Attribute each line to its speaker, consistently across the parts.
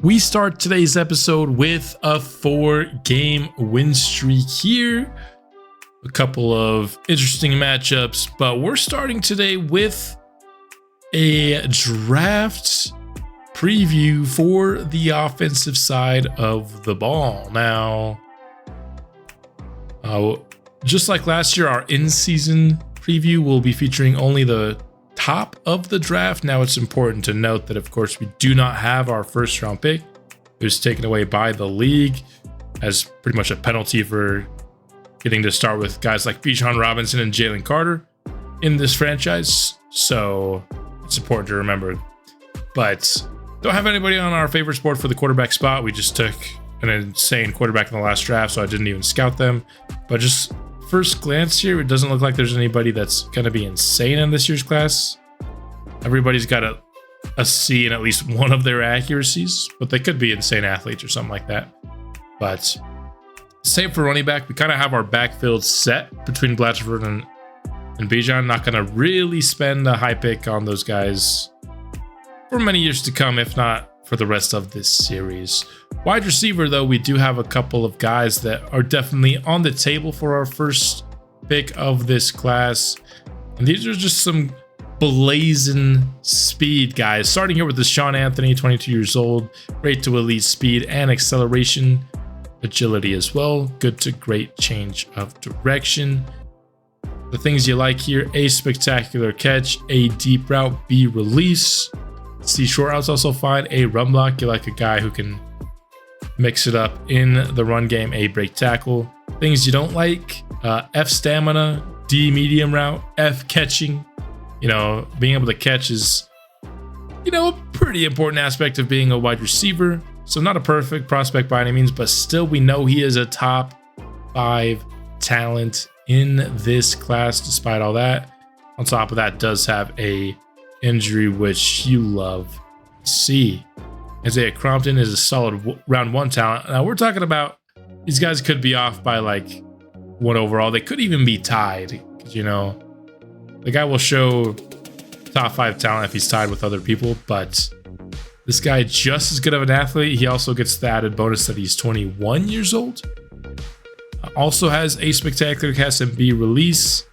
Speaker 1: We start today's episode with a 4-game win streak here. A couple of interesting matchups, but we're starting today with a draft preview for the offensive side of the ball. Now, just like last year, our in-season preview will be featuring only the top of the draft. Now, it's important to note that, of course, we do not have our first round pick. It was taken away by the league as pretty much a penalty for getting to start with guys like Bijan Robinson and Jalen Carter in this franchise. So it's important to remember. But don't have anybody on our favorites board for the quarterback spot. We just took an insane quarterback in the last draft, so I didn't even scout them. But just first glance here, it doesn't look like there's anybody that's going to be insane in this year's class. Everybody's got a C in at least one of their accuracies, but they could be insane athletes or something like that. But same for running back, we kind of have our backfield set between Blatchford and Bijan. Not going to really spend a high pick on those guys for many years to come, if not for the rest of this series. Wide receiver, though, we do have a couple of guys that are definitely on the table for our first pick of this class. And these are just some blazing speed guys. Starting here with the Sean Anthony, 22 years old, great to elite speed and acceleration, agility as well, good to great change of direction. The things you like here: A, spectacular catch; A, deep route; B, release; C, short routes also fine; A, run block. You like a guy who can mix it up in the run game; A, break tackle. Things you don't like: F, stamina; D, medium route; F, catching. Being able to catch is, a pretty important aspect of being a wide receiver. So not a perfect prospect by any means, but still we know he is a top 5 talent in this class despite all that. On top of that, does have a injury which you love to see. Isaiah Crompton is a solid round 1 talent. Now we're talking about these guys could be off by like 1 overall. They could even be tied because, the guy will show top 5 talent if he's tied with other people, but this guy just as good of an athlete. He also gets the added bonus that he's 21 years old. Also has A, spectacular catch and B, release.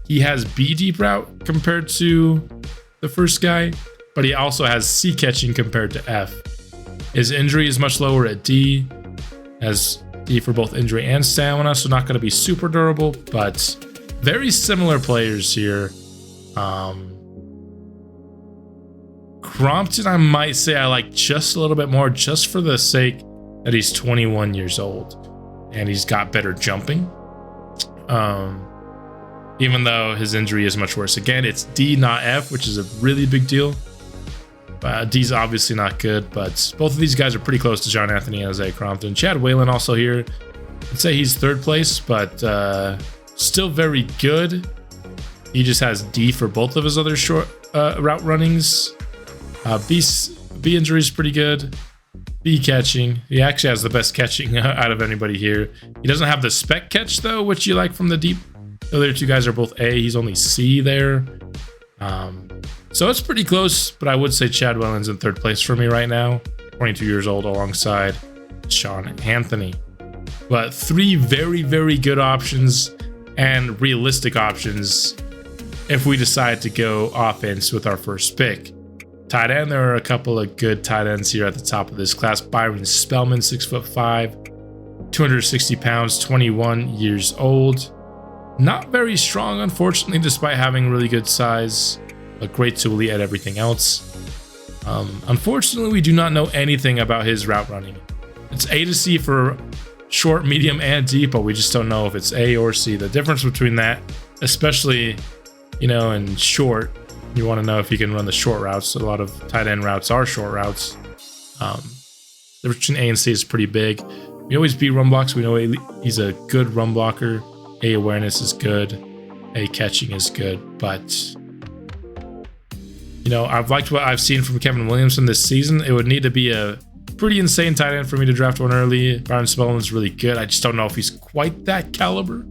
Speaker 1: He has B, deep route compared to the first guy, but he also has C, catching compared to F. His injury is much lower at D, as D for both injury and stamina, so not going to be super durable, but very similar players here. Crompton, I might say I like just a little bit more, just for the sake that he's 21 years old and he's got better jumping. Even though his injury is much worse. Again, it's D, not F, which is a really big deal. D's obviously not good, but both of these guys are pretty close to Sean Anthony and Isaiah Crompton. Chad Whalen also here. I'd say he's 3rd place, but still very good. He just has D for both of his other short route runnings. B injury is pretty good. B, catching. He actually has the best catching out of anybody here. He doesn't have the spec catch, though, which you like from the deep. The other 2 guys are both A. He's only C there. So it's pretty close, but I would say Chad Whelan's in 3rd place for me right now. 22 years old alongside Sean Anthony. But 3 very, very good options and realistic options if we decide to go offense with our first pick. Tight end, there are a couple of good tight ends here at the top of this class. Byron Spellman, 6'5", 260 pounds, 21 years old. Not very strong, unfortunately, despite having really good size, but great to elite at everything else. Unfortunately, we do not know anything about his route running. It's A to C for short, medium, and deep, but we just don't know if it's A or C. The difference between that, especially in short, you want to know if he can run the short routes. A lot of tight end routes are short routes. The difference between A and C is pretty big. We always beat run blocks. We know he's a good run blocker. A, awareness is good. A, catching is good. But, I've liked what I've seen from Kevin Williamson this season. It would need to be a pretty insane tight end for me to draft one early. Byron Spellman's really good. I just don't know if he's quite that caliber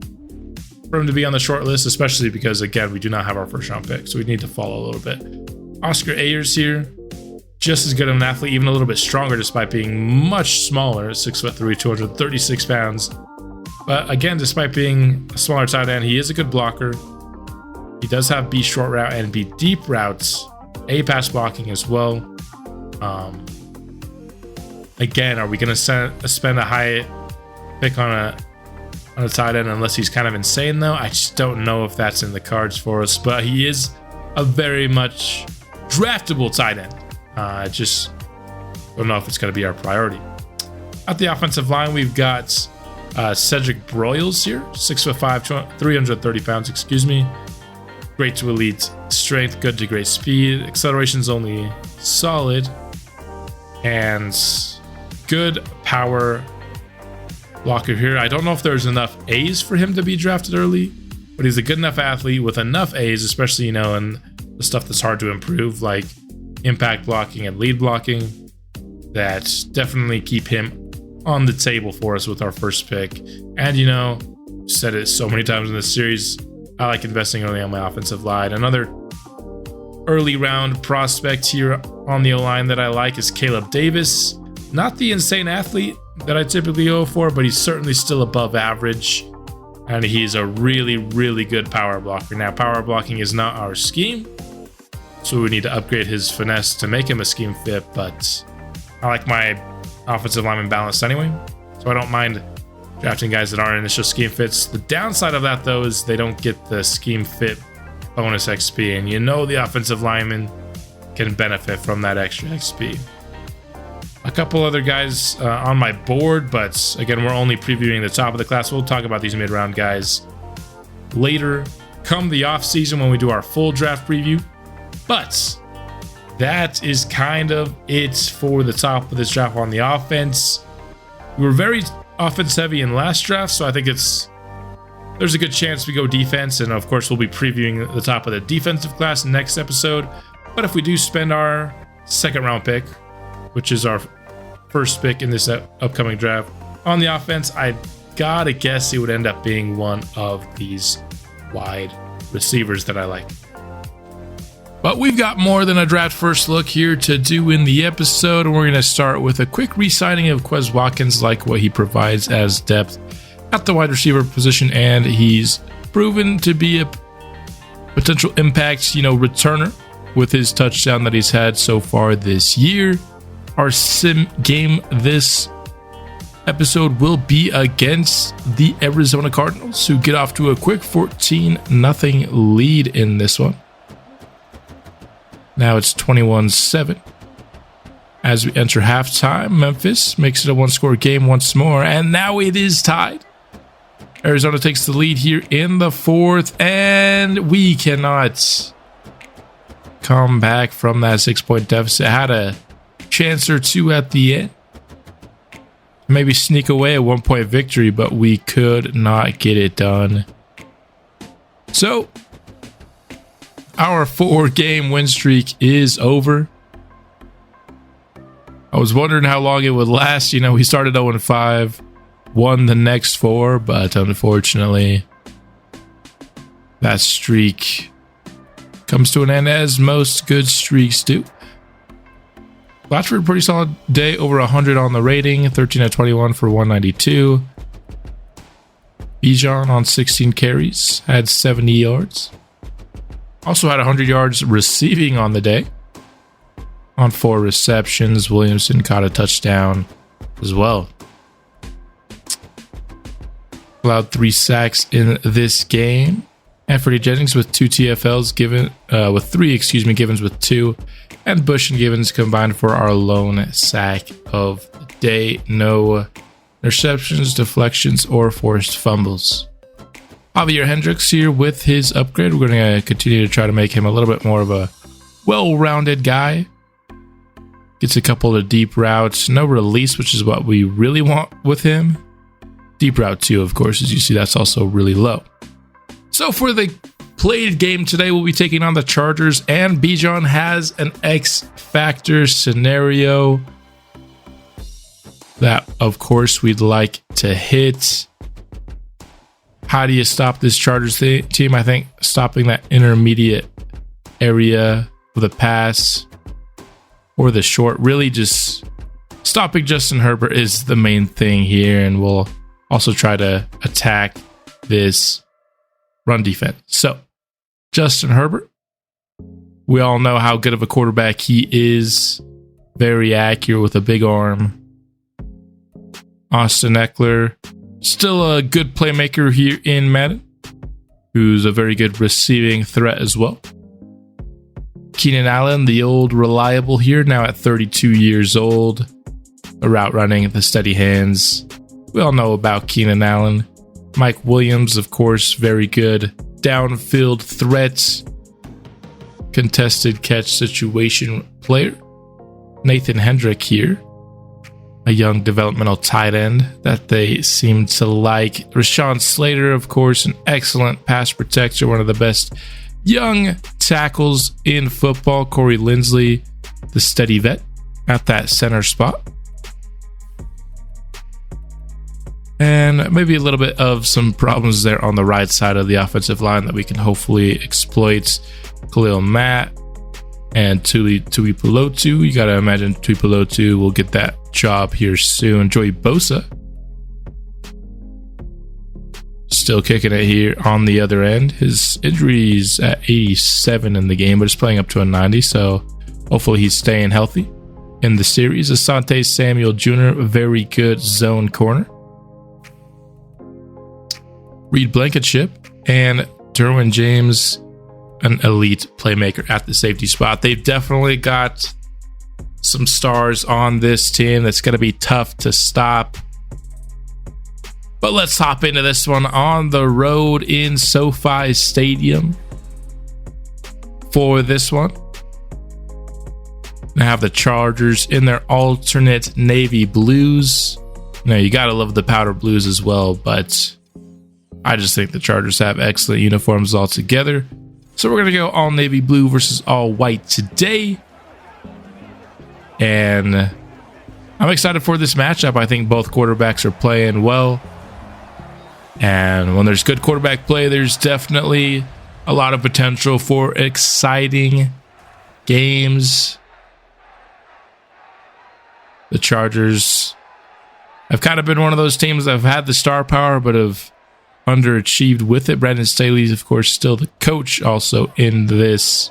Speaker 1: for him to be on the short list, especially because, again, we do not have our first round pick, so we need to follow a little bit. Oscar Ayers here, just as good of an athlete, even a little bit stronger, despite being much smaller, 6'3", 236 pounds. But again, despite being a smaller tight end, he is a good blocker. He does have B short route and B deep routes, A pass blocking as well. Again, are we going to spend a high pick on a tight end unless he's kind of insane though? I just don't know if that's in the cards for us, but he is a very much draftable tight end. I just don't know if it's going to be our priority. At the offensive line, we've got Cedric Broyles here, 6'5", 330 pounds, excuse me. Great to elite strength, good to great speed. Acceleration's only solid. And good power blocker here. I don't know if there's enough A's for him to be drafted early, but he's a good enough athlete with enough A's, especially, you know, in the stuff that's hard to improve, like impact blocking and lead blocking, that definitely keep him on the table for us with our first pick. And, you know, said it so many times in this series, I like investing early on my offensive line. Another early round prospect here on the O-line that I like is Caleb Davis. Not the insane athlete that I typically go for, but he's certainly still above average. And he's a really, really good power blocker. Now, power blocking is not our scheme, so we need to upgrade his finesse to make him a scheme fit, but I like my offensive lineman balanced anyway, so I don't mind drafting guys that aren't initial scheme fits. The downside of that, though, is they don't get the scheme fit bonus XP, and you know the offensive lineman can benefit from that extra XP. A couple other guys on my board, but again, we're only previewing the top of the class. We'll talk about these mid-round guys later, come the off-season when we do our full draft preview. But that is kind of it for the top of this draft on the offense. We were very offense heavy in last draft, so I think there's a good chance we go defense, and of course we'll be previewing the top of the defensive class next episode. But if we do spend our second round pick, which is our first pick in this upcoming draft, on the offense, I gotta guess it would end up being one of these wide receivers that I like. But we've got more than a draft first look here to do in the episode, and we're going to start with a quick re-signing of Quez Watkins, like what he provides as depth at the wide receiver position, and he's proven to be a potential impact, returner with his touchdown that he's had so far this year. Our sim game this episode will be against the Arizona Cardinals, who get off to a quick 14-0 lead in this one. Now it's 21-7. As we enter halftime, Memphis makes it a one-score game once more, and now it is tied. Arizona takes the lead here in the fourth, and we cannot come back from that 6-point deficit. Had a chance or two at the end. Maybe sneak away a 1-point victory, but we could not get it done. So, our 4-game win streak is over. I was wondering how long it would last. We started 0-5, won the next 4, but unfortunately, that streak comes to an end, as most good streaks do. Blatchford, pretty solid day, over 100 on the rating, 13-21 for 192. Bijan on 16 carries, had 70 yards. Also had 100 yards receiving on the day. On 4 receptions, Williamson caught a touchdown as well. Allowed 3 sacks in this game. And Freddie Jennings with 2 TFLs, with 3, Givens with 2. And Bush and Givens combined for our lone sack of the day. No interceptions, deflections, or forced fumbles. Javier Hendricks here with his upgrade. We're going to continue to try to make him a little bit more of a well-rounded guy. Gets a couple of deep routes. No release, which is what we really want with him. Deep route 2, of course, as you see, that's also really low. So for the played game today, we'll be taking on the Chargers, and Bijan has an X-Factor scenario that, of course, we'd like to hit. How do you stop this Chargers team? I think stopping that intermediate area with a pass or the short. Really just stopping Justin Herbert is the main thing here, and we'll also try to attack this run defense. So Justin Herbert, we all know how good of a quarterback he is. Very accurate with a big arm. Austin Eckler, still a good playmaker here in Madden, who's a very good receiving threat as well. Keenan Allen, the old reliable here, now at 32 years old. The route running, the steady hands. We all know about Keenan Allen. Mike Williams, of course, very good downfield threat, contested catch situation player. Nathan Hendrick here, a young developmental tight end that they seem to like. Rashawn Slater, of course, an excellent pass protector, one of the best young tackles in football. Corey Linsley, the steady vet at that center spot. And maybe a little bit of some problems there on the right side of the offensive line that we can hopefully exploit. Khalil Matt and Tui Pelotu. You got to imagine Tui Pelotu will get that job here soon. Joey Bosa still kicking it here on the other end. His injuries at 87 in the game, but he's playing up to a 90, so hopefully he's staying healthy in the series. Asante Samuel Jr., very good zone corner. Reed Blankenship and Derwin James, an elite playmaker at the safety spot. They've definitely got some stars on this team that's going to be tough to stop. But let's hop into this one on the road in SoFi Stadium. For this one, I have the Chargers in their alternate navy blues. Now, you got to love the powder blues as well, but I just think the Chargers have excellent uniforms altogether. So we're going to go all navy blue versus all white today. And I'm excited for this matchup. I think both quarterbacks are playing well. And when there's good quarterback play, there's definitely a lot of potential for exciting games. The Chargers have kind of been one of those teams that have had the star power, but have underachieved with it. Brandon Staley's, of course, still the coach also in this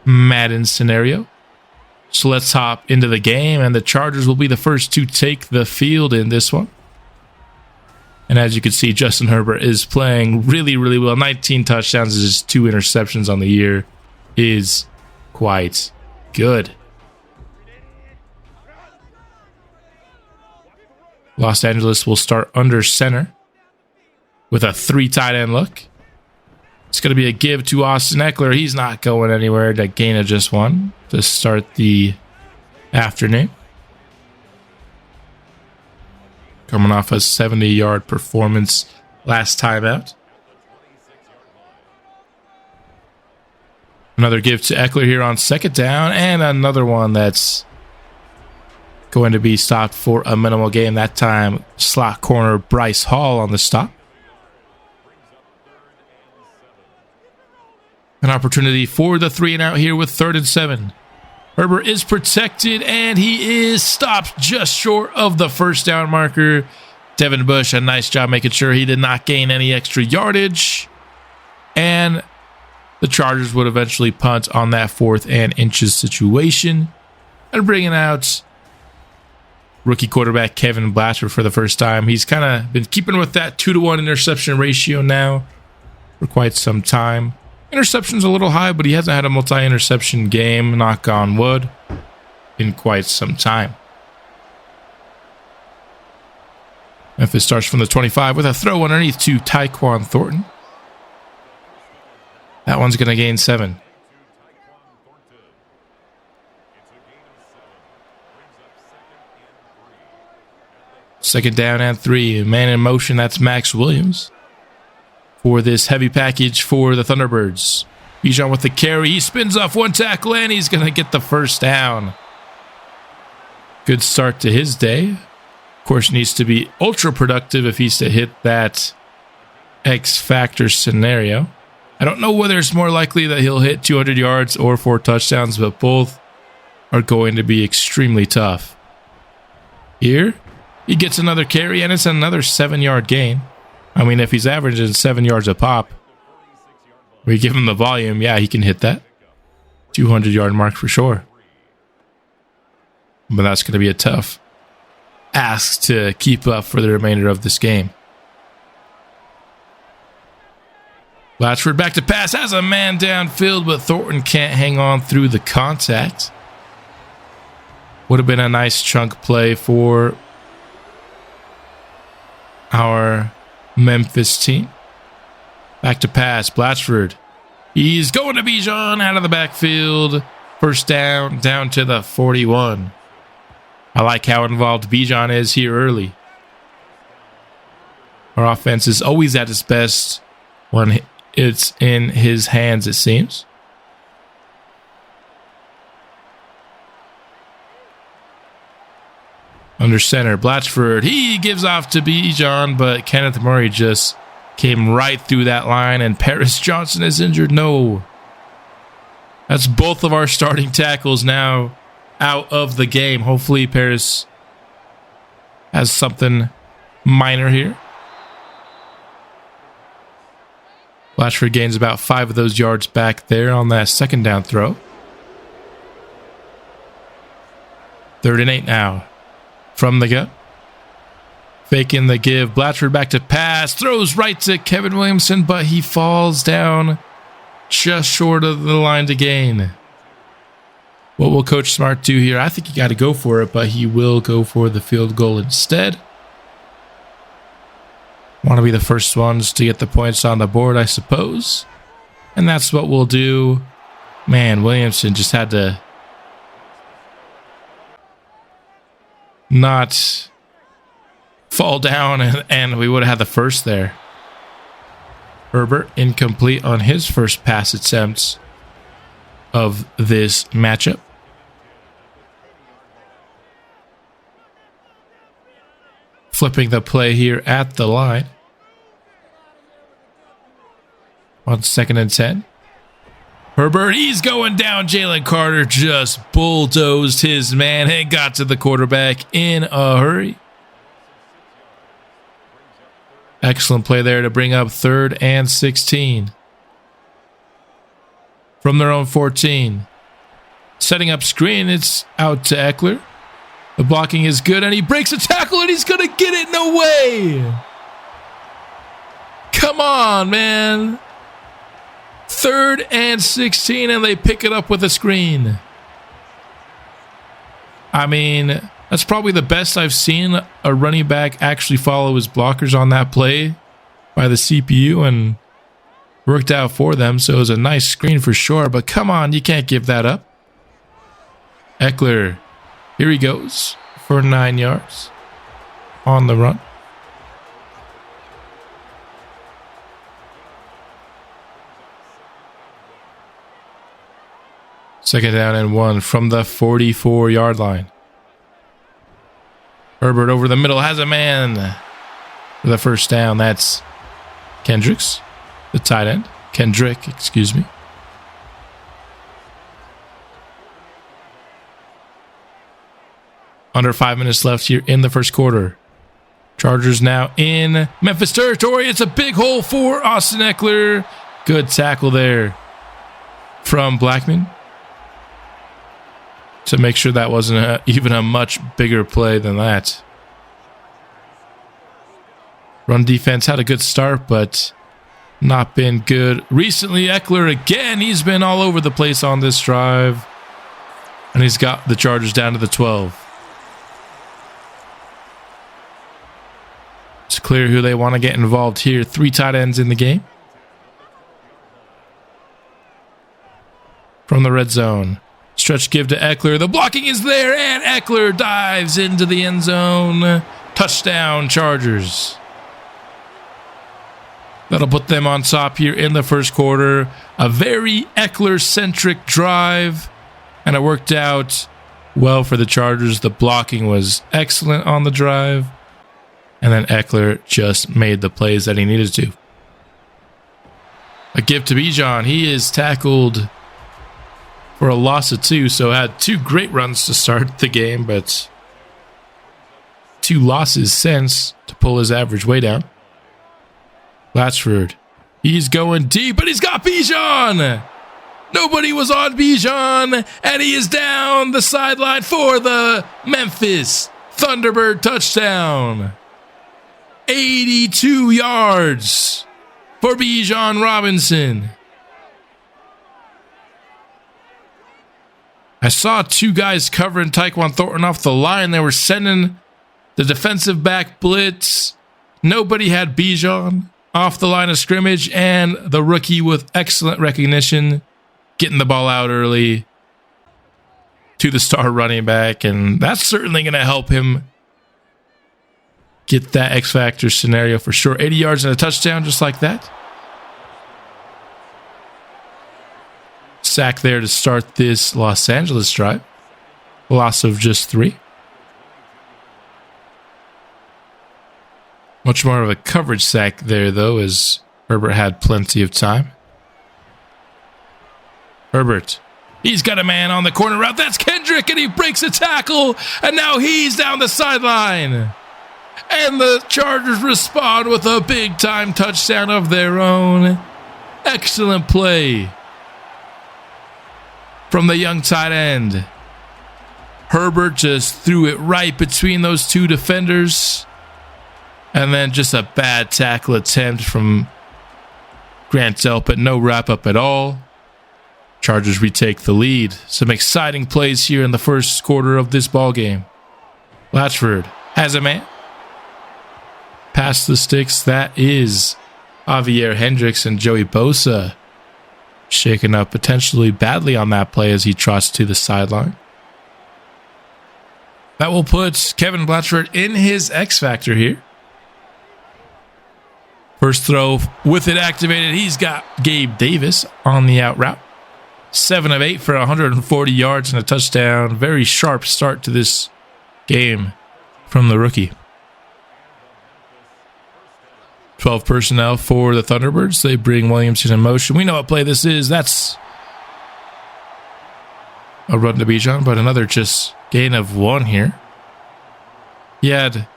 Speaker 1: Madden scenario. So let's hop into the game, and the Chargers will be the first to take the field in this one. And as you can see, Justin Herbert is playing really, really well. 19 touchdowns, just 2 interceptions on the year is quite good. Los Angeles will start under center with a 3 tight end look. It's going to be a give to Austin Eckler. He's not going anywhere. That gain of just 1 to start the afternoon. Coming off a 70-yard performance last time out. Another give to Eckler here on second down, and another one that's going to be stopped for a minimal gain. That time, slot corner Bryce Hall on the stop. An opportunity for the 3-and-out here with 3rd and 7. Herbert is protected, and he is stopped just short of the first down marker. Devin Bush, a nice job making sure he did not gain any extra yardage. And the Chargers would eventually punt on that 4th and inches situation. And bringing out rookie quarterback Kevin Blatcher for the first time. He's kind of been keeping with that 2-to-1 interception ratio now for quite some time. Interception's a little high, but he hasn't had a multi-interception game, knock on wood, in quite some time. Memphis starts from the 25 with a throw underneath to Tyquan Thornton. That one's going to gain 7. Second down and 3. Man in motion, that's Max Williams for this heavy package for the Thunderbirds. Bijan with the carry. He spins off 1 tackle, and he's going to get the first down. Good start to his day. Of course, needs to be ultra productive if he's to hit that X Factor scenario. I don't know whether it's more likely that he'll hit 200 yards or 4 touchdowns, but both are going to be extremely tough. Here, he gets another carry, and it's another 7-yard gain. I mean, if he's averaging 7 yards a pop, we give him the volume, yeah, he can hit that 200-yard mark for sure. But that's going to be a tough ask to keep up for the remainder of this game. Blatchford back to pass, has a man downfield, but Thornton can't hang on through the contact. Would have been a nice chunk play for our Memphis team. Back to pass, Blatchford. He's going to Bijan out of the backfield. First down to the 41. I like how involved Bijan is here early. Our offense is always at its best when it's in his hands, it seems. Under center, Blatchford. He gives off to Bijan, but Kenneth Murray just came right through that line, and Paris Johnson is injured. No. That's both of our starting tackles now out of the game. Hopefully Paris has something minor here. Blatchford gains about 5 of those yards back there on that second down throw. 3rd and 8 now. From the gut. Faking the give. Blatchford back to pass. Throws right to Kevin Williamson, but he falls down just short of the line to gain. What will Coach Smart do here? I think he got to go for it, but he will go for the field goal instead. Want to be the first ones to get the points on the board, I suppose. And that's what we'll do. Man, Williamson just had to not fall down, and we would have had the first there. Herbert incomplete on his first pass attempt of this matchup. Flipping the play here at the line. On 2nd and 10. Herbert, he's going down. Jalen Carter just bulldozed his man and got to the quarterback in a hurry. Excellent play there to bring up 3rd and 16. From their own 14. Setting up screen, it's out to Eckler. The blocking is good, and he breaks a tackle, and he's going to get it. No way. Come on, man. 3rd and 16, and they pick it up with a screen. I mean, that's probably the best I've seen a running back actually follow his blockers on that play by the CPU, and worked out for them, so it was a nice screen for sure. But come on, you can't give that up. Eckler, here he goes for 9 yards on the run. Second down and 1 from the 44-yard line. Herbert over the middle has a man for the first down. That's Kendrick, the tight end. Kendrick, excuse me. Under 5 minutes left here in the first quarter. Chargers now in Memphis territory. It's a big hole for Austin Eckler. Good tackle there from Blackman to make sure that wasn't even a much bigger play than that. Run defense had a good start, but not been good recently. Eckler again, he's been all over the place on this drive, and he's got the Chargers down to the 12. It's clear who they want to get involved here. 3 tight ends in the game. From the red zone. Stretch give to Eckler. The blocking is there, and Eckler dives into the end zone. Touchdown, Chargers. That'll put them on top here in the first quarter. A very Eckler-centric drive, and it worked out well for the Chargers. The blocking was excellent on the drive, and then Eckler just made the plays that he needed to. A give to Bijan. He is tackled for a loss of 2, so had 2 great runs to start the game, but 2 losses since to pull his average way down. Blatchford, he's going deep, but he's got Bijan. Nobody was on Bijan, and he is down the sideline for the Memphis Thunderbird touchdown. 82 yards for Bijan Robinson. I saw 2 guys covering Tyquan Thornton off the line. They were sending the defensive back blitz. Nobody had Bijan off the line of scrimmage, and the rookie with excellent recognition getting the ball out early to the star running back, and that's certainly going to help him get that X-Factor scenario for sure. 80 yards and a touchdown just like that. Sack there to start this Los Angeles drive. Loss of just 3. Much more of a coverage sack there, though, as Herbert had plenty of time. Herbert, he's got a man on the corner route. That's Kendrick, and he breaks a tackle, and now he's down the sideline. And the Chargers respond with a big-time touchdown of their own. Excellent play from the young tight end. Herbert just threw it right between those 2 defenders. And then just a bad tackle attempt from Grant Delp, but no wrap-up at all. Chargers retake the lead. Some exciting plays here in the first quarter of this ball game. Blatchford has a man. Past the sticks, that is Javier Hendricks, and Joey Bosa shaken up potentially badly on that play as he trots to the sideline. That will put Kevin Blatchford in his X factor here. First throw with it activated. He's got Gabe Davis on the out route. 7 of 8 for 140 yards and a touchdown. Very sharp start to this game from the rookie. 12 personnel for the Thunderbirds. They bring Williamson in motion. We know what play this is. That's a run to Bijan, but another just gain of 1 here. He had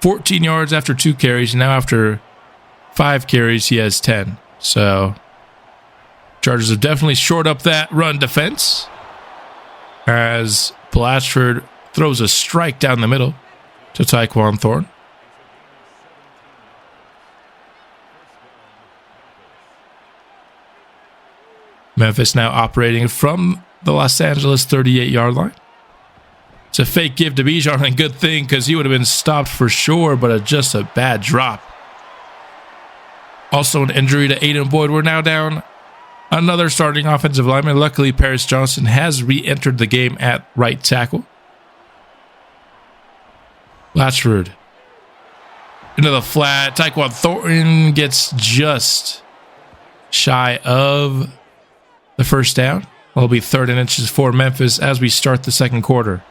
Speaker 1: 14 yards after 2 carries. Now after 5 carries, he has 10. So Chargers have definitely shored up that run defense as Blatchford throws a strike down the middle to Tyquan Thornton. Memphis now operating from the Los Angeles 38-yard line. It's a fake give to Bijan, and good thing because he would have been stopped for sure, but just a bad drop. Also an injury to Aiden Boyd. We're now down another starting offensive lineman. Luckily, Paris Johnson has re-entered the game at right tackle. Blatchford into the flat. Tyquan Thornton gets just shy of the first down. It'll be 3rd and inches for Memphis as we start the second quarter.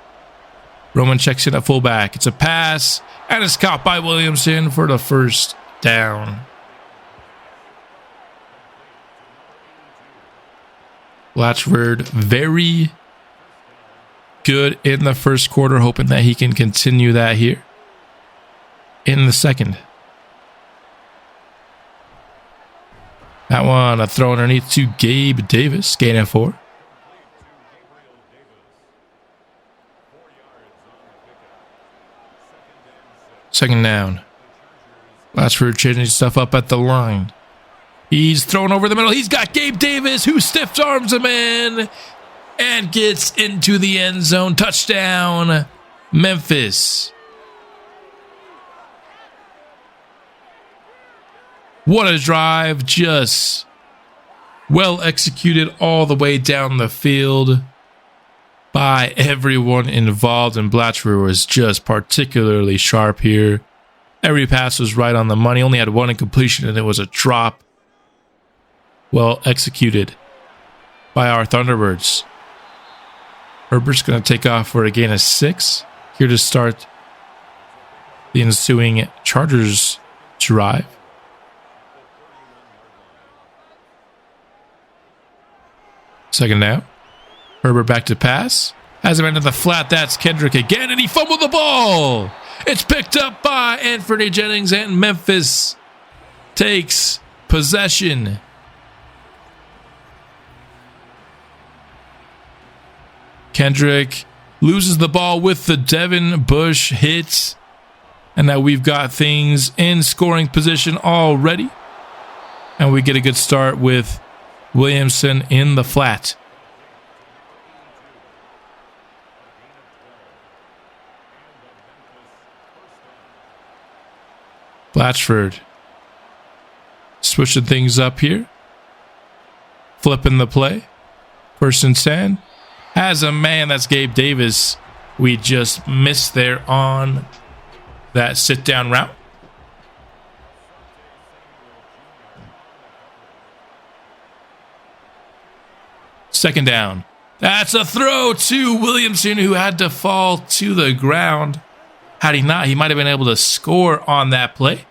Speaker 1: Roman checks in at fullback. It's a pass, and it's caught by Williamson for the first down. Blatchford very good in the first quarter, hoping that he can continue that here in the second. That one, a throw underneath to Gabe Davis, gain of 4. Second down. Blatchford changing stuff up at the line. He's thrown over the middle. He's got Gabe Davis, who stiff arms him in and gets into the end zone. Touchdown, Memphis. What a drive. Just well executed all the way down the field by everyone involved. And Blatchford was just particularly sharp here. Every pass was right on the money. Only had 1 incompletion, and it was a drop. Well executed by our Thunderbirds. Herbert's going to take off for a gain of 6 here to start the ensuing Chargers drive. Second down. Herbert back to pass. Has him into the flat. That's Kendrick again, and he fumbled the ball. It's picked up by Anthony Jennings, and Memphis takes possession. Kendrick loses the ball with the Devin Bush hit. And now we've got things in scoring position already. And we get a good start with Williamson in the flat. Blatchford switching things up here. Flipping the play. 1st and 10. Has a man, that's Gabe Davis. We just missed there on that sit down route. Second down. That's a throw to Williamson, who had to fall to the ground. Had he not, he might have been able to score on that play.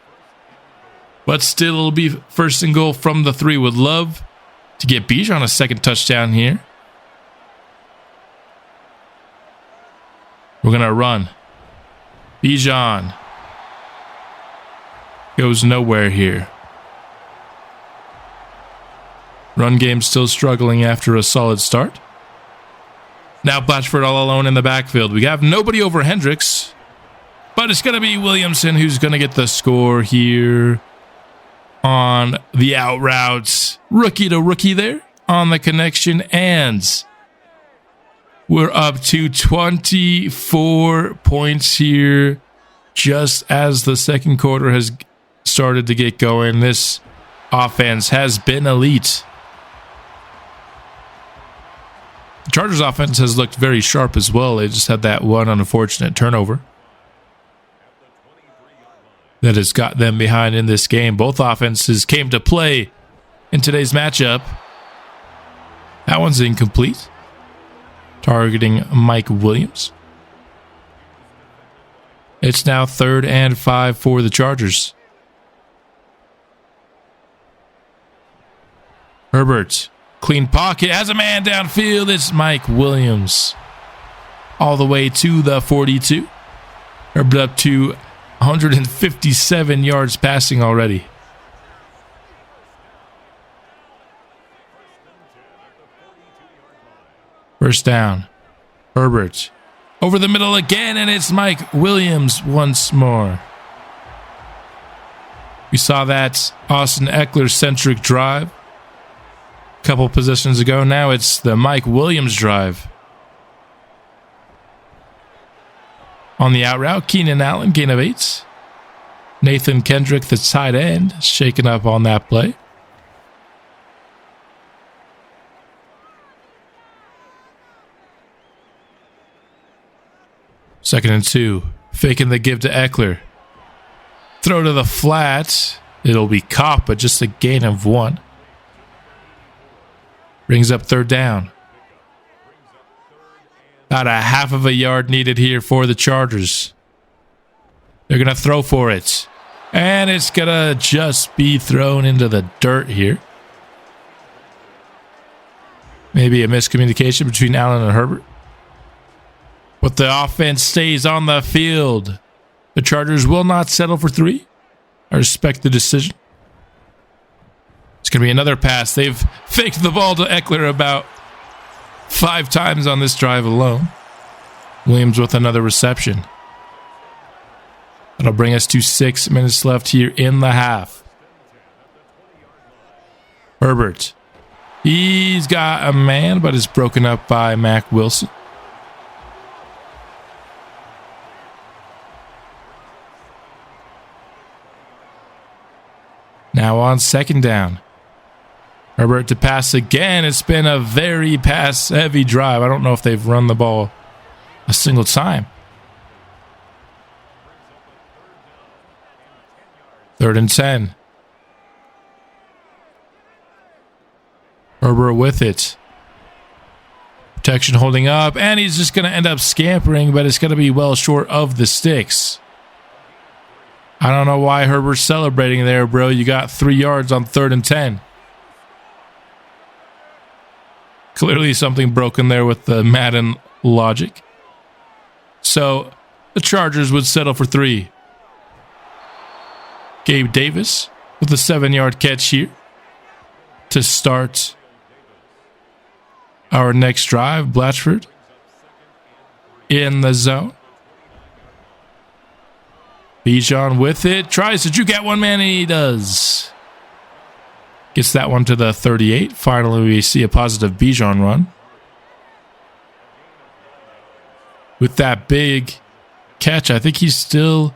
Speaker 1: But still, it'll be 1st and goal from the 3. Would love to get Bijan a second touchdown here. We're going to run. Bijan goes nowhere here. Run game still struggling after a solid start. Now Blatchford all alone in the backfield. We have nobody over Hendricks, but it's going to be Williamson who's going to get the score here on the out routes. Rookie to rookie there on the connection, and we're up to 24 points here just as the second quarter has started to get going. This offense has been elite. The Chargers offense has looked very sharp as well. They just had that one unfortunate turnover that has got them behind in this game. Both offenses came to play in today's matchup. That one's incomplete. Targeting Mike Williams. It's now 3rd and 5 for the Chargers. Herbert, clean pocket, has a man downfield. It's Mike Williams. All the way to the 42. Herbert up to 157 yards passing already. First down. Herbert over the middle again, and it's Mike Williams once more. We saw that Austin Eckler-centric drive a couple possessions ago. Now it's the Mike Williams drive. On the out route, Keenan Allen, gain of 8. Nathan Kendrick, the tight end, shaken up on that play. Second and 2. Faking the give to Eckler. Throw to the flat. It'll be caught, but just a gain of 1. Brings up 3rd down. About a half of a yard needed here for the Chargers. They're going to throw for it. And it's going to just be thrown into the dirt here. Maybe a miscommunication between Allen and Herbert. But the offense stays on the field. The Chargers will not settle for 3. I respect the decision. It's going to be another pass. They've faked the ball to Eckler about 5 times on this drive alone. Williams with another reception. That'll bring us to 6 minutes left here in the half. Herbert. He's got a man, but it's broken up by Mac Wilson. Now on 2nd down. Herbert to pass again. It's been a very pass-heavy drive. I don't know if they've run the ball a single time. 3rd and 10. Herbert with it. Protection holding up, and he's just going to end up scampering, but it's going to be well short of the sticks. I don't know why Herbert's celebrating there, bro. You got 3 yards on 3rd and 10. Clearly something broken there with the Madden logic. So the Chargers would settle for 3. Gabe Davis with a 7-yard catch here to start our next drive. Blatchford in the zone. Bijan with it. Tries to juke at one man, and he does. Gets that one to the 38. Finally, we see a positive Bijan run. With that big catch, I think he's still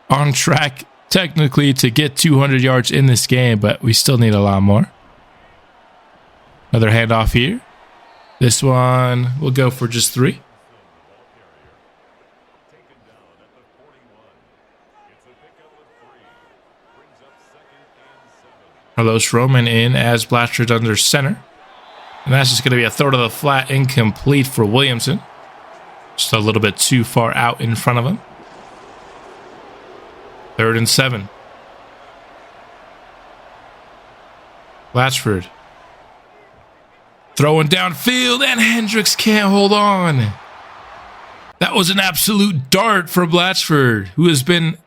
Speaker 1: on track technically to get 200 yards in this game, but we still need a lot more. Another handoff here. This one will go for just 3. Carlos Roman in as Blatchford under center. And that's just going to be a throw to the flat, incomplete for Williamson. Just a little bit too far out in front of him. 3rd and 7. Blatchford throwing downfield, and Hendricks can't hold on. That was an absolute dart for Blatchford, who has been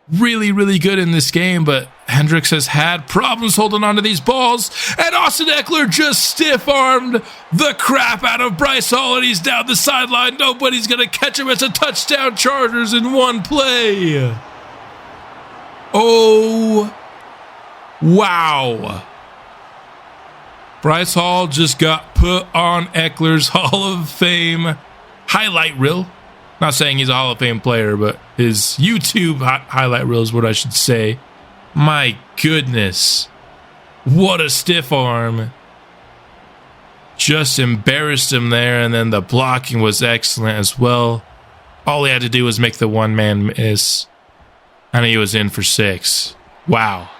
Speaker 1: really, really good in this game, but Hendricks has had problems holding on to these balls, and Austin Eckler just stiff-armed the crap out of Bryce Hall, and he's down the sideline. Nobody's going to catch him. It's a touchdown, Chargers in one play. Oh, wow. Bryce Hall just got put on Eckler's Hall of Fame highlight reel. Not saying he's a Hall of Fame player, but his YouTube highlight reel is what I should say. My goodness. What a stiff arm. Just embarrassed him there, and then the blocking was excellent as well. All he had to do was make the one-man miss, and he was in for 6. Wow.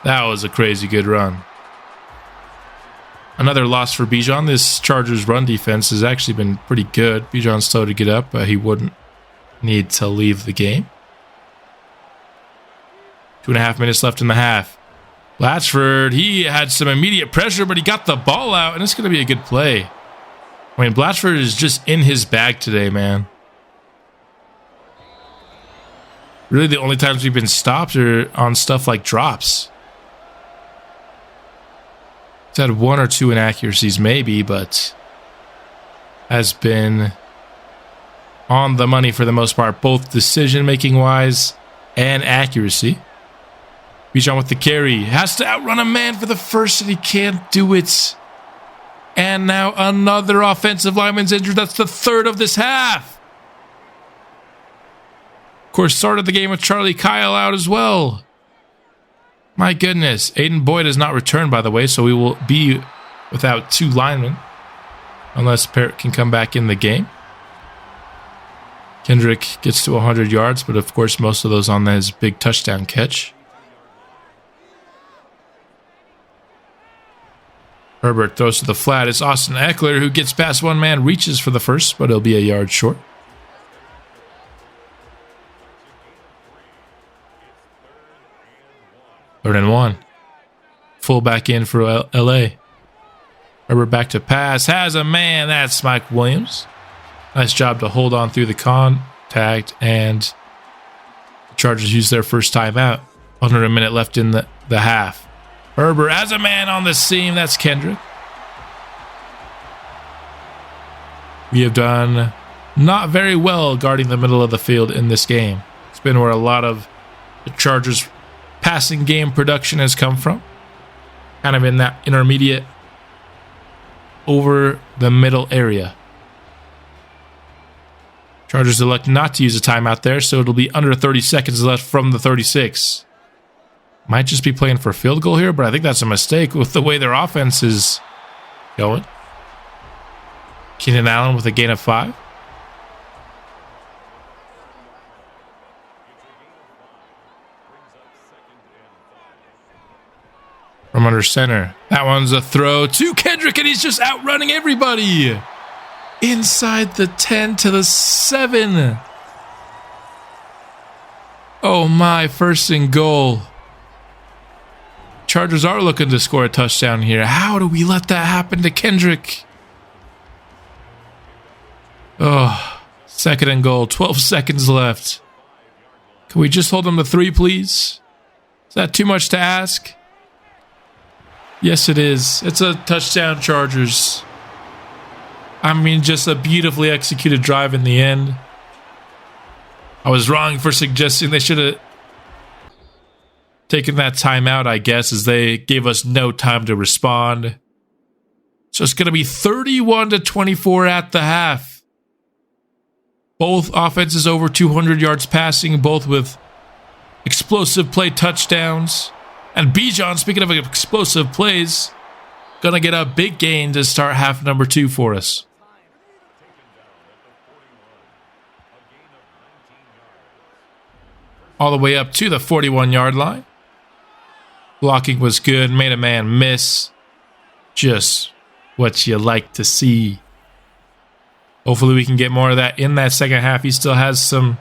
Speaker 1: That was a crazy good run. Another loss for Bijan. This Chargers run defense has actually been pretty good. Bijan's slow to get up, but he wouldn't need to leave the game. 2.5 minutes left in the half. Blatchford, he had some immediate pressure, but he got the ball out, and it's going to be a good play. I mean, Blatchford is just in his bag today, man. Really, the only times we've been stopped are on stuff like drops. He's had 1 or 2 inaccuracies maybe, but has been on the money for the most part, both decision-making wise and accuracy. Bijan with the carry. Has to outrun a man for the first, and he can't do it. And now another offensive lineman's injured. That's the 3rd of this half. Of course, started the game with Charlie Kyle out as well. My goodness. Aiden Boyd has not returned, by the way, so we will be without 2 linemen. Unless Parrott can come back in the game. Kendrick gets to 100 yards, but of course most of those on his big touchdown catch. Herbert throws to the flat. It's Austin Eckler who gets past one man, reaches for the first, but he'll be a yard short. Third and 1. Fullback in for LA. Herbert back to pass. Has a man. That's Mike Williams. Nice job to hold on through the contact. And the Chargers use their first timeout. Under a minute left in the half. Herbert has a man on the seam. That's Kendrick. We have done not very well guarding the middle of the field in this game. It's been where a lot of the Chargers' passing game production has come from. Kind of in that intermediate over the middle area. Chargers elect not to use a timeout there, so it'll be under 30 seconds left from the 36. Might just be playing for a field goal here, but I think that's a mistake with the way their offense is going. Keenan Allen with a gain of 5. From under center. That one's a throw to Kendrick, and he's just outrunning everybody. Inside the 10 to the 7. Oh my, 1st and goal. Chargers are looking to score a touchdown here. How do we let that happen to Kendrick? Oh, 2nd and goal. 12 seconds left. Can we just hold them to 3, please? Is that too much to ask? Yes, it is. It's a touchdown, Chargers. I mean, just a beautifully executed drive in the end. I was wrong for suggesting they should have taken that timeout, I guess, as they gave us no time to respond. So it's going to be 31-24 at the half. Both offenses over 200 yards passing, both with explosive play touchdowns. And Bijan, speaking of explosive plays, going to get a big gain to start half number 2 for us. All the way up to the 41-yard line. Blocking was good, made a man miss. Just what you like to see. Hopefully we can get more of that in that second half. He still has some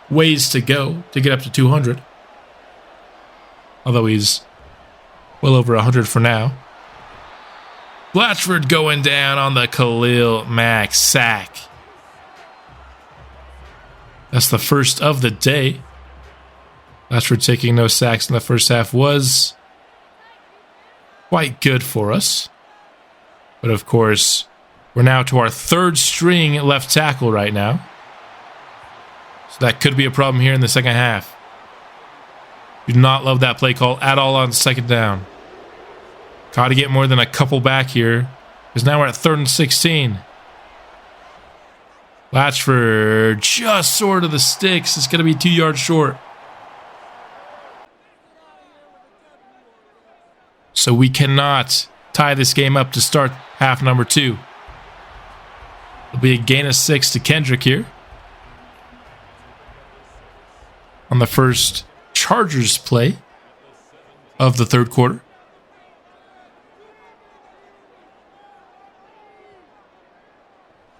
Speaker 1: ways to go to get up to 200. Although he's well over 100 for now. Blatchford going down on the Khalil Mack sack. That's the first of the day. Blatchford taking no sacks in the first half was quite good for us. But of course, we're now to our 3rd string left tackle right now. So that could be a problem here in the second half. Do not love that play call at all on 2nd down. Got to get more than a couple back here, because now we're at 3rd and 16. Blatchford just sort of the sticks. It's going to be 2 yards short. So we cannot tie this game up to start half number 2. It'll be a gain of 6 to Kendrick here. On the first Chargers play of the 3rd quarter.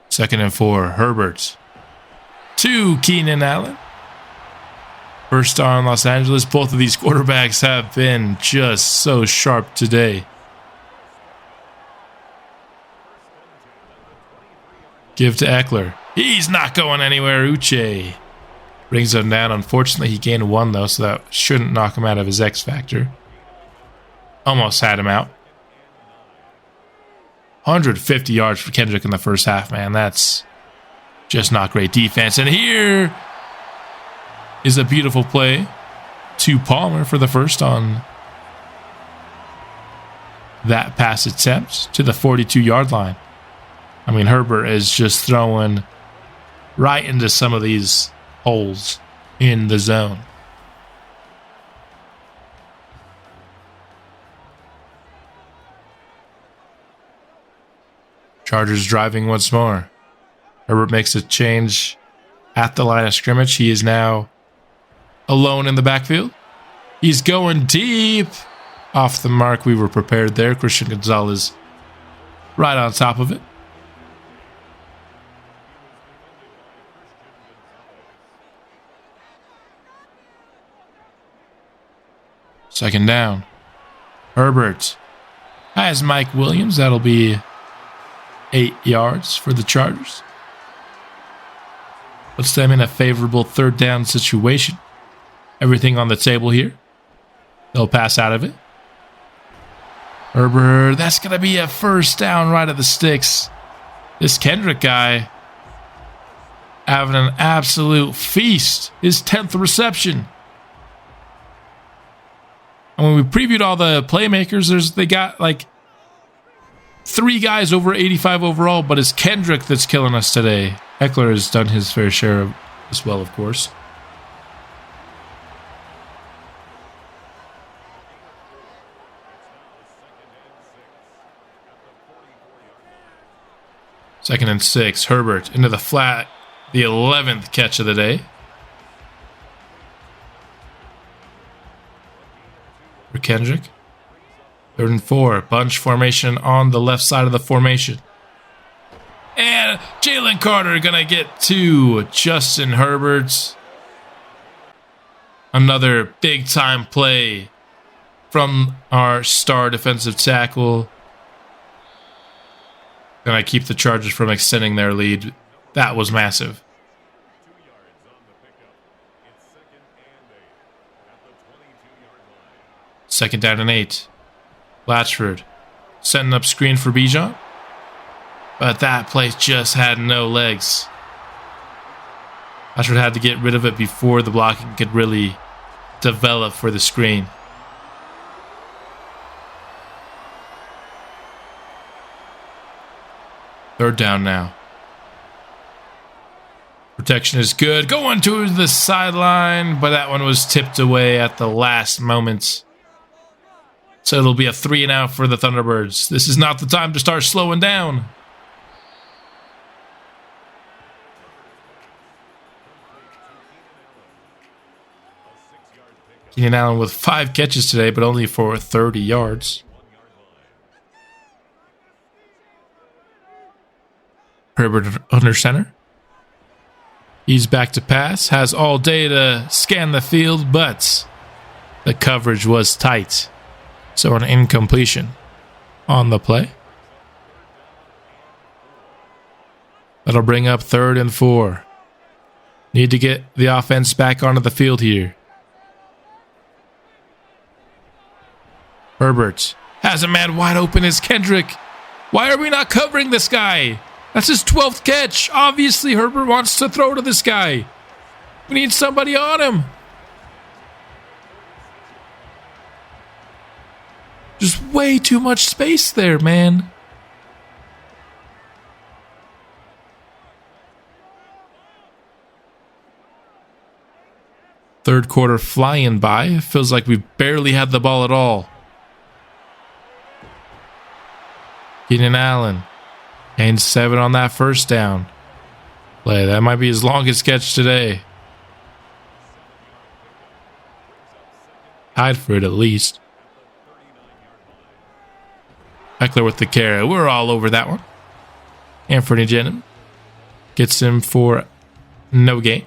Speaker 1: Second and 4, Herbert. To Keenan Allen. First on Los Angeles. Both of these quarterbacks have been just so sharp today. Give to Eckler. He's not going anywhere. Uche brings him down. Unfortunately, he gained 1, though, so that shouldn't knock him out of his X factor. Almost had him out. 150 yards for Kendrick in the first half, man. That's just not great defense. And here is a beautiful play to Palmer for the first on that pass attempt to the 42-yard line. I mean, Herbert is just throwing right into some of these holes in the zone. Chargers driving once more. Herbert makes a change at the line of scrimmage. He is now alone in the backfield. He's going deep. Off the mark. We were prepared there. Christian Gonzalez right on top of it. Second down. Herbert has Mike Williams. That'll be 8 yards for the Chargers. Puts them in a favorable 3rd down situation. Everything on the table here. They'll pass out of it. Herbert, that's going to be a first down right at the sticks. This Kendrick guy having an absolute feast. His 10th reception. And when we previewed all the playmakers, they got like 3 guys over 85 overall, but it's Kendrick that's killing us today. Eckler has done his fair share as well, of course. Second and 6, Herbert into the flat, the 11th catch of the day. For Kendrick. 3rd and 4, bunch formation on the left side of the formation. And Jalen Carter gonna get to Justin Herbert. Another big time play from our star defensive tackle. Gonna keep the Chargers from extending their lead. That was massive. Second down and 8. Latchford setting up screen for Bijan. But that play just had no legs. Latchford had to get rid of it before the blocking could really develop for the screen. Third down now. Protection is good. Going to the sideline, but that one was tipped away at the last moment. So it'll be a 3-and-out for the Thunderbirds. This is not the time to start slowing down. Keenan Allen with 5 catches today, but only for 30 yards. Herbert under center. He's back to pass. Has all day to scan the field, but the coverage was tight. So an incompletion on the play. That'll bring up 3rd and 4. Need to get the offense back onto the field here. Herbert has a man wide open as Kendrick. Why are we not covering this guy? That's his 12th catch. Obviously, Herbert wants to throw to this guy. We need somebody on him. Just way too much space there, man. Third quarter flying by. It feels like we barely had the ball at all. Keenan Allen. Gained 7 on that first down play. That might be his longest catch today. Tied for it at least. Eckler with the carry. We're all over that one. Anthony Jennings gets him for no gain.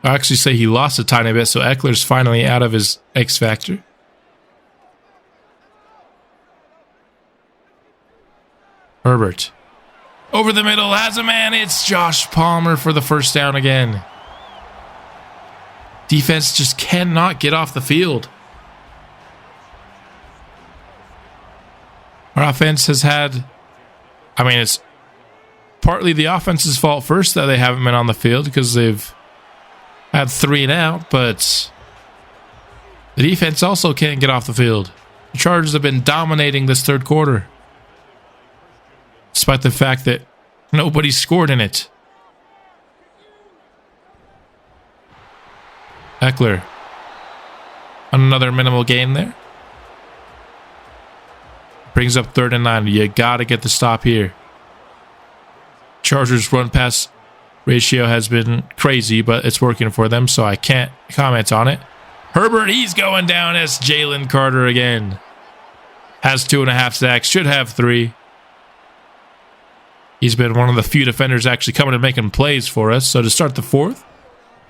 Speaker 1: I actually say he lost a tiny bit, so Eckler's finally out of his X factor. Herbert. Over the middle, has a man. It's Josh Palmer for the first down again. Defense just cannot get off the field. Our offense has had... it's partly the offense's fault first that they haven't been on the field because they've had 3 and out, but the defense also can't get off the field. The Chargers have been dominating this third quarter, despite the fact that nobody scored in it. Eckler. Another minimal gain there. Brings up 3rd and 9. You got to get the stop here. Chargers run-pass ratio has been crazy, but it's working for them, so I can't comment on it. Herbert, he's going down as Jalen Carter again. Has 2.5 sacks. Should have 3. He's been one of the few defenders actually coming and making plays for us. So to start the 4th,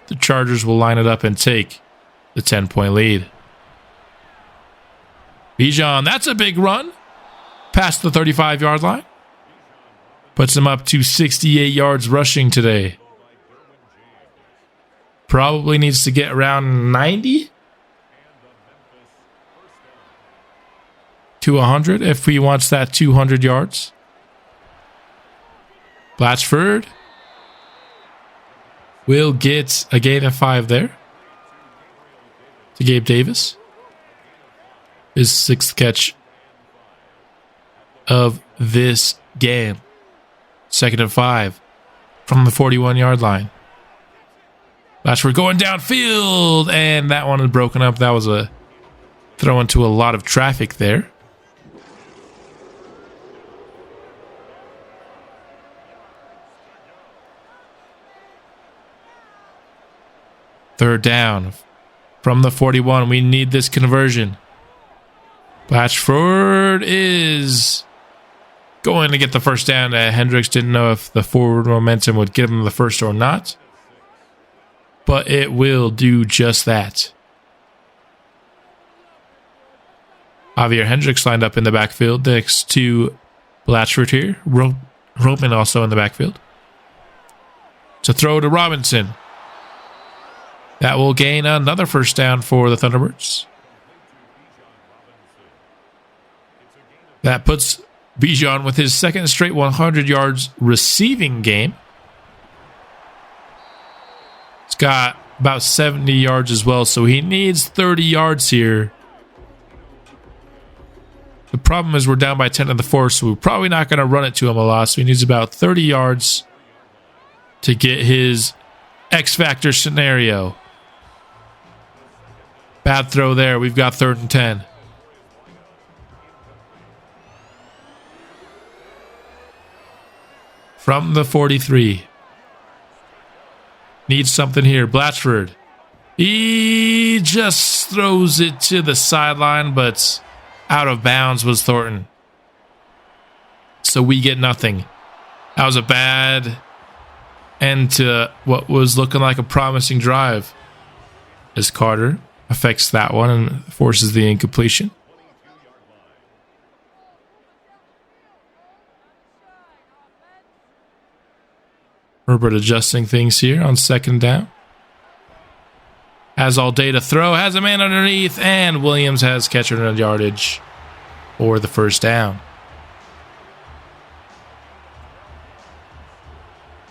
Speaker 1: the Chargers will line it up and take the 10-point lead. Bijan, that's a big run. Past the 35-yard line. Puts him up to 68 yards rushing today. Probably needs to get around 90 to 100 if he wants that 200 yards. Blatchford will get a gain of 5 there to Gabe Davis. His 6th catch of this game. 2nd and 5 from the 41-yard line. Blatchford going downfield, and that one is broken up. That was a throw into a lot of traffic there. Third down from the 41. We need this conversion. Blatchford is going to get the first down. Hendricks didn't know if the forward momentum would give him the first or not, but it will do just that. Javier Hendricks lined up in the backfield next to Blatchford here. Roman also in the backfield. To throw to Robinson. That will gain another first down for the Thunderbirds. That puts Bijan with his second straight 100 yards receiving game. He's got about 70 yards as well, so he needs 30 yards here. The problem is we're down by 10 in the fourth, so we're probably not going to run it to him a lot. So he needs about 30 yards to get his X-Factor scenario. Bad throw there. We've got 3rd and 10. From the 43. Needs something here. Blatchford. He just throws it to the sideline, but out of bounds was Thornton. So we get nothing. That was a bad end to what was looking like a promising drive. As Carter affects that one and forces the incompletion. Herbert adjusting things here on 2nd down. Has all day to throw. Has a man underneath. And Williams has catcher and yardage for the first down.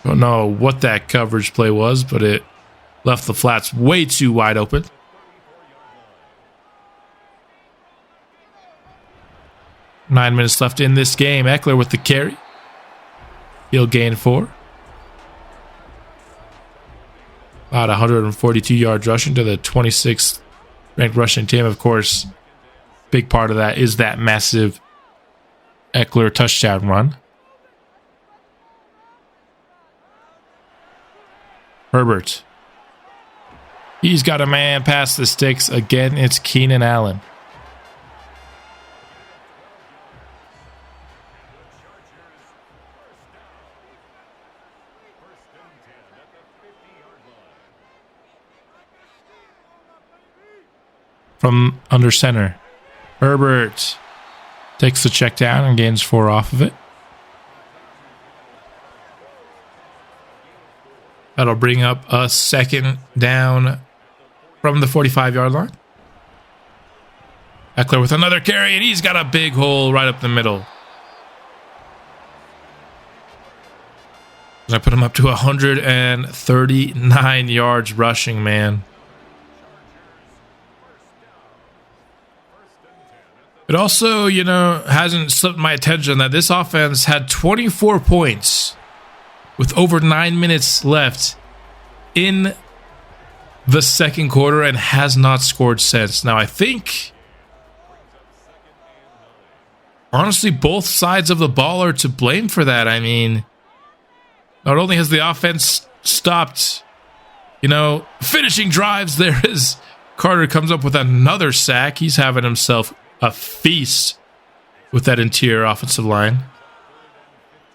Speaker 1: Don't know what that coverage play was, but it left the flats way too wide open. Nine minutes left in this game. Eckler with the carry. He'll gain 4. About 142 yards rushing to the 26th ranked rushing team. Of course, big part of that is that massive Eckler touchdown run. Herbert. He's got a man past the sticks. Again, it's Keenan Allen. From under center. Herbert takes the check down and gains 4 off of it. That'll bring up a 2nd down from the 45-yard line. Eckler with another carry, and he's got a big hole right up the middle. I put him up to 139 yards rushing, man. It also, hasn't slipped my attention that this offense had 24 points with over 9 minutes left in the 2nd quarter and has not scored since. Now, I think, honestly, both sides of the ball are to blame for that. I mean, not only has the offense stopped, finishing drives, there is Carter comes up with another sack. He's having himself a feast with that interior offensive line.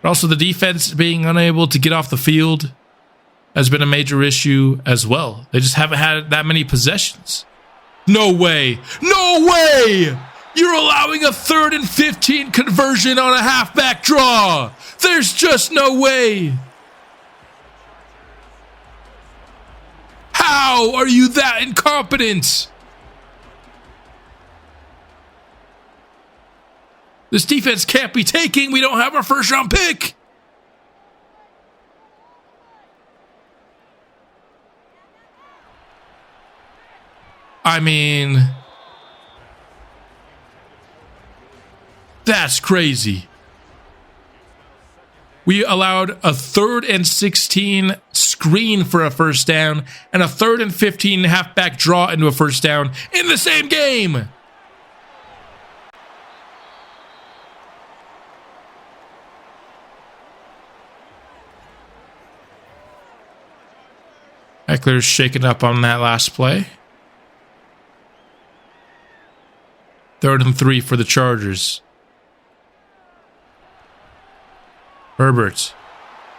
Speaker 1: But also the defense being unable to get off the field has been a major issue as well. They just haven't had that many possessions. No way. No way! You're allowing a 3rd and 15 conversion on a halfback draw. There's just no way. How are you that incompetent? This defense can't be taking. We don't have our 1st round pick. I mean, that's crazy. We allowed a 3rd and 16 screen for a first down and a 3rd and 15 halfback draw into a first down in the same game. Eckler's shaken up on that last play. 3rd and 3 for the Chargers. Herbert.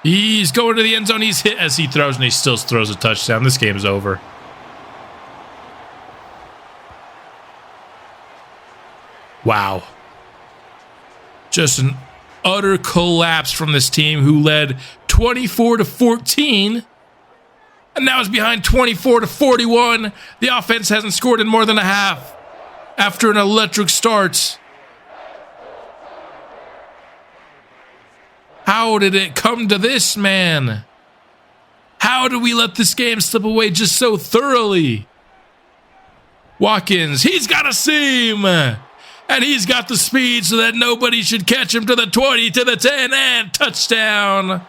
Speaker 1: He's going to the end zone. He's hit as he throws, and he still throws a touchdown. This game is over. Wow. Just an utter collapse from this team who led 24-14 and now is behind 24-41. The offense hasn't scored in more than a half after an electric start. How did it come to this, man? How do we let this game slip away just so thoroughly? Watkins, he's got a seam. And he's got the speed so that nobody should catch him to the 20, to the 10, and touchdown.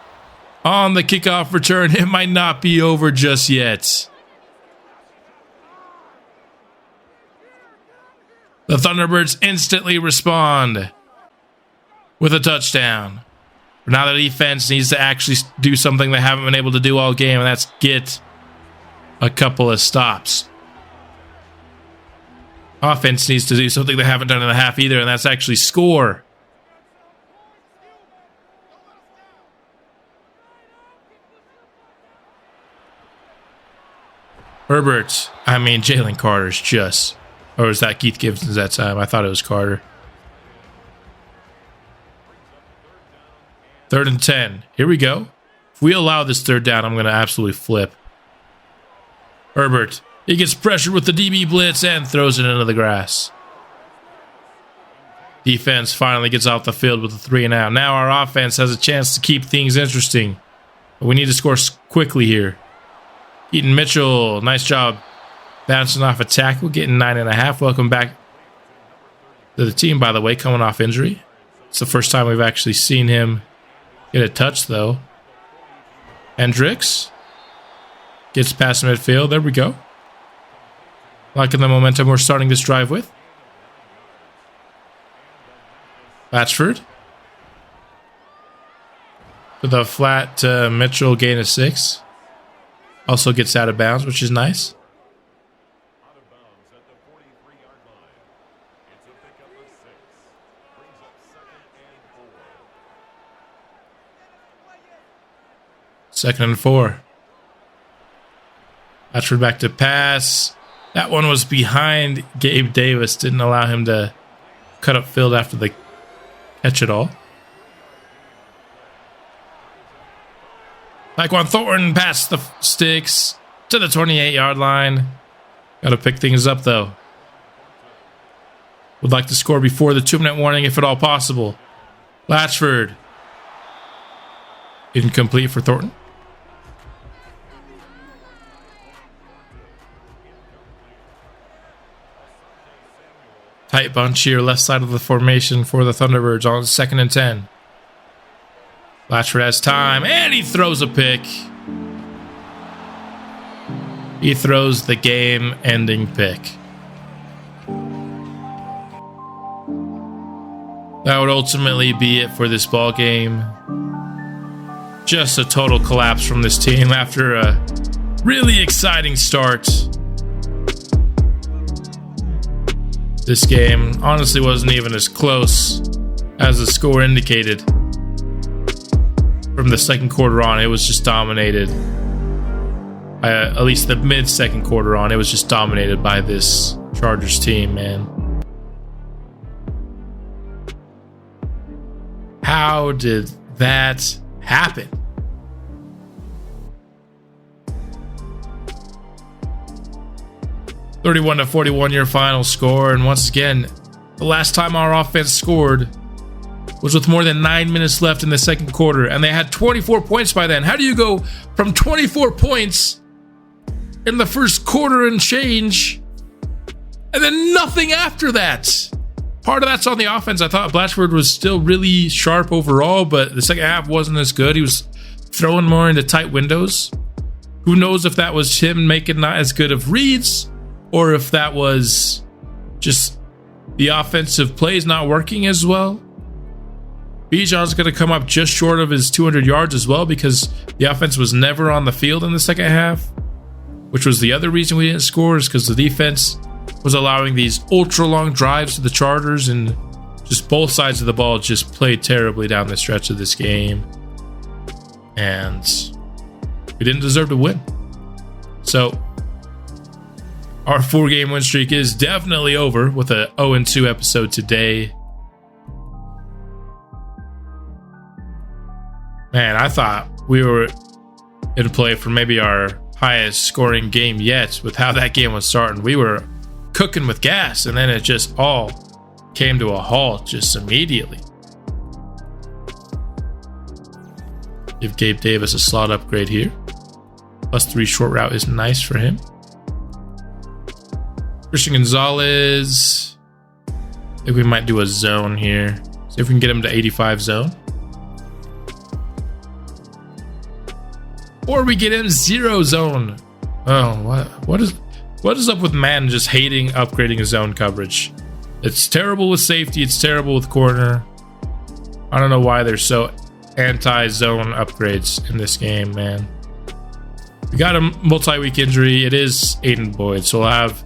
Speaker 1: On the kickoff return, it might not be over just yet. The Thunderbirds instantly respond with a touchdown. Now the defense needs to actually do something they haven't been able to do all game, and that's get a couple of stops. Offense needs to do something they haven't done in the half either, and that's actually score. Jalen Carter's just... Or was that Keith Gibson's that time? I thought it was Carter. 3rd and 10. Here we go. If we allow this 3rd down, I'm going to absolutely flip. Herbert. He gets pressured with the DB blitz and throws it into the grass. Defense finally gets off the field with a 3 and out. Now our offense has a chance to keep things interesting. But we need to score quickly here. Keaton Mitchell, nice job bouncing off a tackle, getting 9.5. Welcome back to the team, by the way, coming off injury. It's the first time we've actually seen him get a touch, though. Hendricks gets past midfield. There we go. Liking the momentum we're starting this drive with. Latchford. With a flat Mitchell, gain of 6. Also gets out of bounds, which is nice. Second and 4. Latchford back to pass. That one was behind Gabe Davis. Didn't allow him to cut up field after the catch at all. Tyquan Thornton past the sticks to the 28-yard line. Got to pick things up, though. Would like to score before the 2-minute warning if at all possible. Latchford. Incomplete for Thornton. Tight bunch here, left side of the formation for the Thunderbirds on 2nd and 10. Latchford has time, and he throws a pick. He throws the game-ending pick. That would ultimately be it for this ball game. Just a total collapse from this team after a really exciting start. This game honestly wasn't even as close as the score indicated. From the second quarter on, it was just dominated. At least the mid-second quarter on, it was just dominated by this Chargers team, man. How did that happen? (31-41) your final score, and once again, the last time our offense scored was with more than 9 minutes left in the second quarter, and they had 24 points by then. How do you go from 24 points in the first quarter and change, and then nothing after that? Part of that's on the offense. I thought Blatchford was still really sharp overall, but the second half wasn't as good. He was throwing more into tight windows. Who knows if that was him making not as good of reads, or if that was just the offensive plays not working as well. Bijan's going to come up just short of his 200 yards as well, because the offense was never on the field in the second half, which was the other reason we didn't score, is because the defense was allowing these ultra long drives to the Chargers, and just both sides of the ball just played terribly down the stretch of this game, and we didn't deserve to win. So Our 4-game win streak is definitely over with a 0-2 episode today. Man, I thought we were in play for maybe our highest scoring game yet with how that game was starting. We were cooking with gas, and then it just all came to a halt just immediately. Give Gabe Davis a slot upgrade here. +3 short route is nice for him. Christian Gonzalez. I think we might do a zone here. See if we can get him to 85 zone. Or we get in 0 zone. Oh, what is up with Madden just hating upgrading his zone coverage? It's terrible with safety. It's terrible with corner. I don't know why they're so anti-zone upgrades in this game, man. We got a multi-week injury. It is Aiden Boyd, so we'll have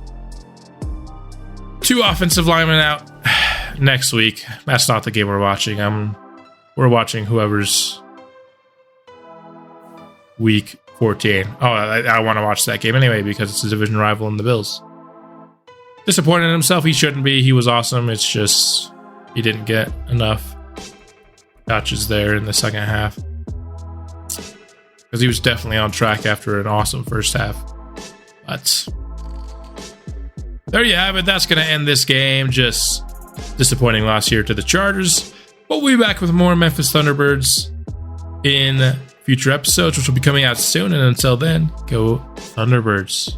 Speaker 1: 2 offensive linemen out next week. That's not the game we're watching. We're watching whoever's week 14. Oh, I want to watch that game anyway because it's a division rival in the Bills. Disappointed in himself. He shouldn't be. He was awesome. It's just he didn't get enough touches there in the second half because he was definitely on track after an awesome first half. But there you have it. That's going to end this game. Just disappointing loss here to the Chargers. We'll be back with more Memphis Thunderbirds in future episodes, which will be coming out soon. And until then, go Thunderbirds.